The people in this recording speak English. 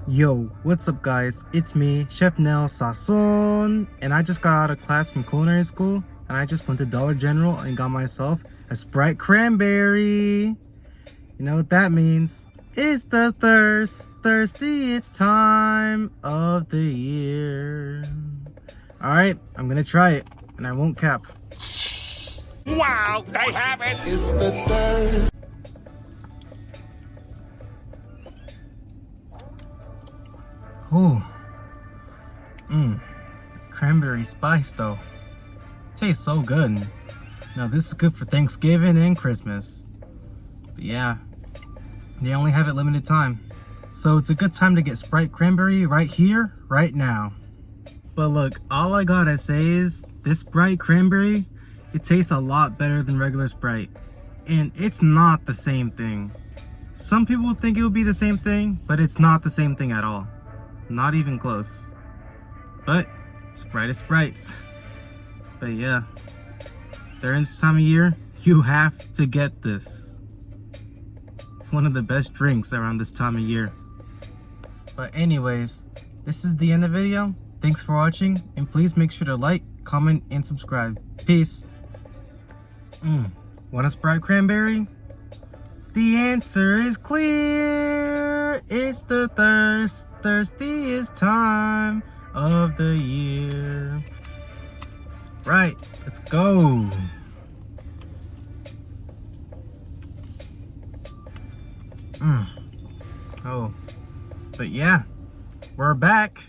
Yo, what's up guys? It's me, Chef Nel Sasson, and I just got out of class from culinary school, and I just went to Dollar General and got myself a Sprite Cranberry. You know what that means? It's the thirstiest time of the year. Alright, I'm gonna try it, and I won't cap. Wow, they have it! It's the third. Ooh. Cranberry spice though. Tastes so good. Now this is good for Thanksgiving and Christmas. But yeah, they only have it limited time. So it's a good time to get Sprite Cranberry right here, right now. But look, all I gotta say is this Sprite Cranberry, it tastes a lot better than regular Sprite. And it's not the same thing. Some people think it would be the same thing, but it's not the same thing at all. Not even close. But Sprite is Sprites. But yeah, during this time of year, you have to get this. It's one of the best drinks around this time of year. But anyways, this is the end of the video. Thanks for watching, and please make sure to like, comment, and subscribe. Peace. Want a Sprite Cranberry? The answer is clear. It's the thirstiest time of the year. Sprite, let's go. Oh, but yeah, we're back.